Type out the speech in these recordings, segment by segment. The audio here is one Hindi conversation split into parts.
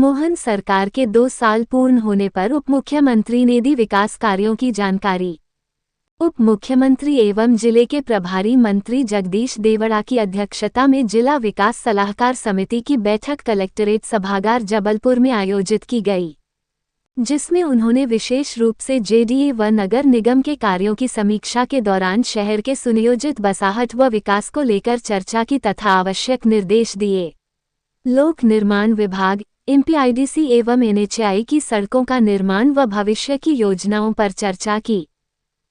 मोहन सरकार के 2 साल पूर्ण होने पर उप मुख्यमंत्री ने दी विकास कार्यों की जानकारी। उप मुख्यमंत्री एवं जिले के प्रभारी मंत्री जगदीश देवड़ा की अध्यक्षता में जिला विकास सलाहकार समिति की बैठक कलेक्ट्रेट सभागार जबलपुर में आयोजित की गई, जिसमें उन्होंने विशेष रूप से जेडीए व नगर निगम के कार्यों की समीक्षा के दौरान शहर के सुनियोजित बसाहट व विकास को लेकर चर्चा की तथा आवश्यक निर्देश दिए। लोक निर्माण विभाग, एमपीआईडीसी एवं एनएचएआई की सड़कों का निर्माण व भविष्य की योजनाओं पर चर्चा की।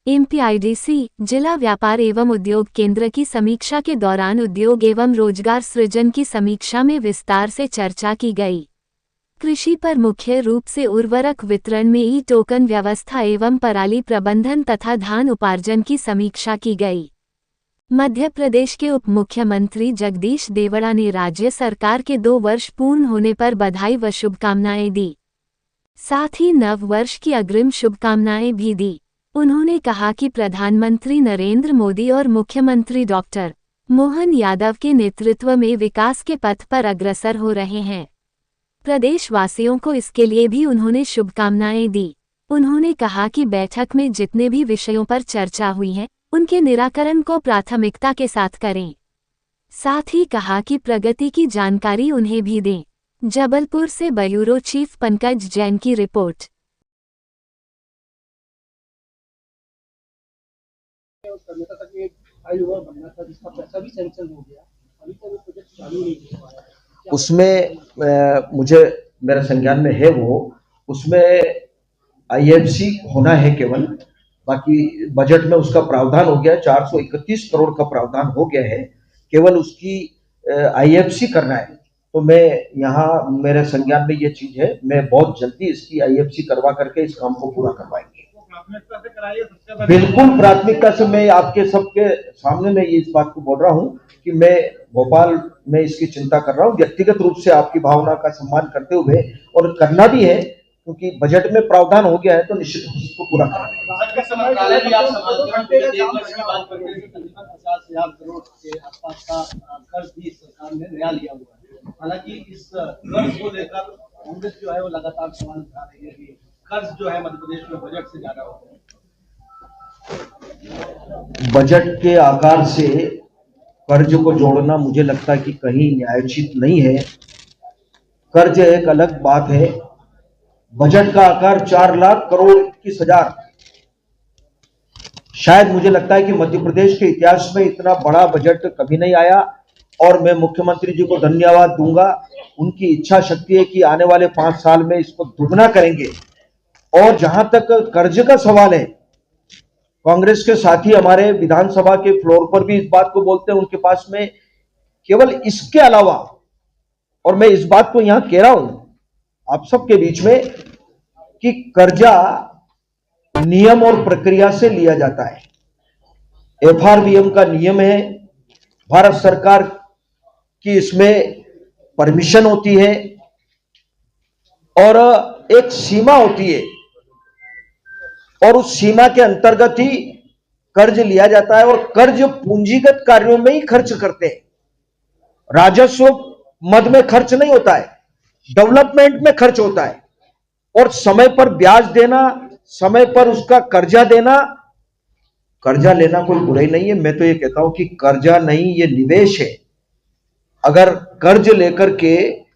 एमपीआईडीसी जिला व्यापार एवं उद्योग केंद्र की समीक्षा के दौरान उद्योग एवं रोजगार सृजन की समीक्षा में विस्तार से चर्चा की गई। कृषि पर मुख्य रूप से उर्वरक वितरण में ई टोकन व्यवस्था एवं पराली प्रबंधन तथा धान उपार्जन की समीक्षा की गई। मध्य प्रदेश के उप मुख्यमंत्री जगदीश देवड़ा ने राज्य सरकार के 2 वर्ष पूर्ण होने पर बधाई व शुभकामनाएं दी, साथ ही नव वर्ष की अग्रिम शुभकामनाएं भी दी। उन्होंने कहा कि प्रधानमंत्री नरेंद्र मोदी और मुख्यमंत्री डॉक्टर मोहन यादव के नेतृत्व में विकास के पथ पर अग्रसर हो रहे हैं। प्रदेशवासियों को इसके लिए भी उन्होंने शुभकामनाएं दी। उन्होंने कहा कि बैठक में जितने भी विषयों पर चर्चा हुई है, उनके निराकरण को प्राथमिकता के साथ करें। साथ ही कहा कि प्रगति की जानकारी उन्हें भी दें। जबलपुर से ब्यूरो चीफ पंकज जैन की रिपोर्ट। उसमें मुझे मेरा संज्ञान में है उसमें आईएफसी होना है केवल, बाकी बजट में उसका प्रावधान हो गया, 431 करोड़ का प्रावधान हो गया है, केवल उसकी आईएफसी करना है। तो मैं यहाँ मेरे संज्ञान में ये चीज है, मैं बहुत जल्दी इसकी आईएफसी करवा करके इस काम को पूरा करवाएंगे। प्राथमिकता से कराइए, बिल्कुल प्राथमिकता से। मैं आपके सबके सामने में इस बात को बोल रहा हूँ कि मैं भोपाल में इसकी चिंता कर रहा हूँ, व्यक्तिगत रूप से आपकी भावना का सम्मान करते हुए, और करना भी है क्योंकि बजट में प्रावधान हो गया है तो निश्चित इसको पूरा करना। हालांकि इस कर्ज को लेकर कांग्रेस जो है वो लगातार सवाल उठा रही है कि कर्ज जो है मध्य प्रदेश में बजट से ज्यादा हो गया। बजट के आकार से कर्ज को जोड़ना मुझे लगता है कि कहीं न्यायोचित नहीं है। कर्ज एक अलग बात है। बजट का आकार 4,21,000, शायद मुझे लगता है कि मध्य प्रदेश के इतिहास में इतना बड़ा बजट कभी नहीं आया। और मैं मुख्यमंत्री जी को धन्यवाद दूंगा, उनकी इच्छा शक्ति है कि आने वाले 5 साल में इसको दुगना करेंगे। और जहां तक कर्ज का सवाल है, कांग्रेस के साथी हमारे विधानसभा के फ्लोर पर भी इस बात को बोलते हैं, उनके पास में केवल इसके अलावा, और मैं इस बात को यहां कह रहा हूं आप सबके बीच में, कि कर्जा नियम और प्रक्रिया से लिया जाता है। एफआरबीएम का नियम है, भारत सरकार की इसमें परमिशन होती है और एक सीमा होती है, और उस सीमा के अंतर्गत ही कर्ज लिया जाता है। और कर्ज पूंजीगत कार्यों में ही खर्च करते हैं, राजस्व मद में खर्च नहीं होता है, डेवलपमेंट में खर्च होता है। और समय पर ब्याज देना, समय पर उसका कर्जा देना, कर्जा लेना कोई बुराई नहीं है। मैं तो ये कहता हूं कि कर्जा नहीं, ये निवेश है। अगर कर्ज लेकर के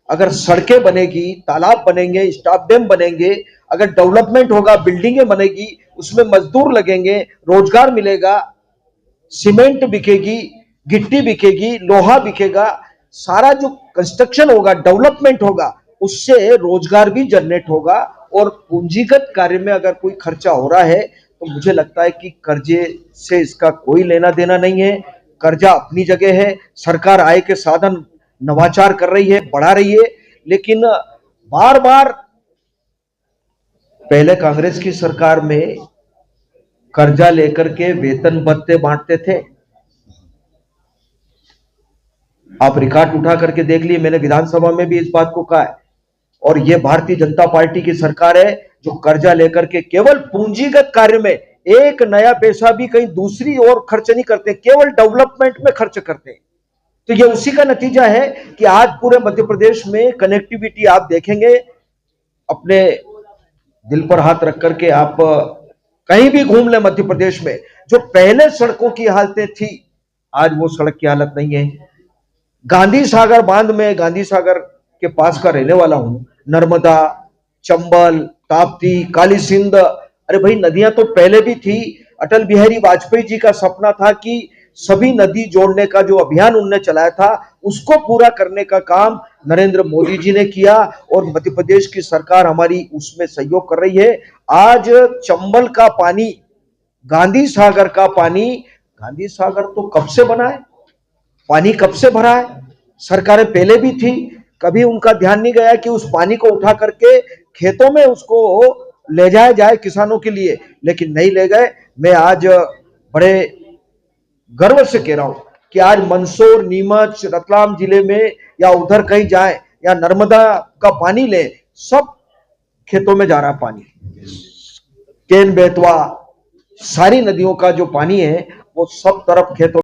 अगर सड़कें बनेगी, तालाब बनेंगे, स्टॉप डैम बनेंगे, अगर डेवलपमेंट होगा, बिल्डिंगें बनेगी, उसमें मजदूर लगेंगे, रोजगार मिलेगा, सीमेंट बिकेगी, गिट्टी बिकेगी, लोहा बिकेगा, सारा जो कंस्ट्रक्शन होगा, डेवलपमेंट होगा, उससे रोजगार भी जनरेट होगा। और पूंजीगत कार्य में अगर कोई खर्चा हो रहा है तो मुझे लगता है कि कर्जे से इसका कोई लेना देना नहीं है। कर्जा अपनी जगह है, सरकार आय के साधन नवाचार कर रही है, बढ़ा रही है, लेकिन बार बार पहले कांग्रेस की सरकार में कर्जा लेकर के वेतन भत्ते बांटते थे। आप रिकॉर्ड उठा करके देख लिए, मैंने विधानसभा में भी इस बात को कहा है। और यह भारतीय जनता पार्टी की सरकार है जो कर्जा लेकर के केवल पूंजीगत कार्य में एक नया पैसा भी कहीं दूसरी ओर खर्च नहीं करते, केवल डेवलपमेंट में खर्च करते हैं। तो ये उसी का नतीजा है कि आज पूरे मध्य प्रदेश में कनेक्टिविटी आप देखेंगे, अपने दिल पर हाथ रख करके आप कहीं भी घूम ले मध्य प्रदेश में, जो पहले सड़कों की हालतें थी आज वो सड़क की हालत नहीं है। गांधी सागर बांध में, गांधी सागर के पास का रहने वाला हूं, नर्मदा, चंबल, ताप्ती, काली सिंध, अरे भाई नदियां तो पहले भी थी। अटल बिहारी वाजपेयी जी का सपना था कि सभी नदी जोड़ने का जो अभियान उन्होंने चलाया था उसको पूरा करने का काम नरेंद्र मोदी जी ने किया और मध्य प्रदेश की सरकार हमारी उसमें सहयोग कर रही है। आज चंबल का पानी, गांधी सागर का पानी, गांधी सागर तो कब से बना है, पानी कब से भरा है, सरकारें पहले भी थी, कभी उनका ध्यान नहीं गया कि उस पानी को उठा करके खेतों में उसको ले जाया जाए किसानों के लिए, लेकिन नहीं ले गए। मैं आज बड़े गर्व से कह रहा हूं कि आज मंदसौर, नीमच, रतलाम जिले में या उधर कहीं जाए या नर्मदा का पानी ले, सब खेतों में जा रहा है पानी। केन बेतवा सारी नदियों का जो पानी है वो सब तरफ खेतों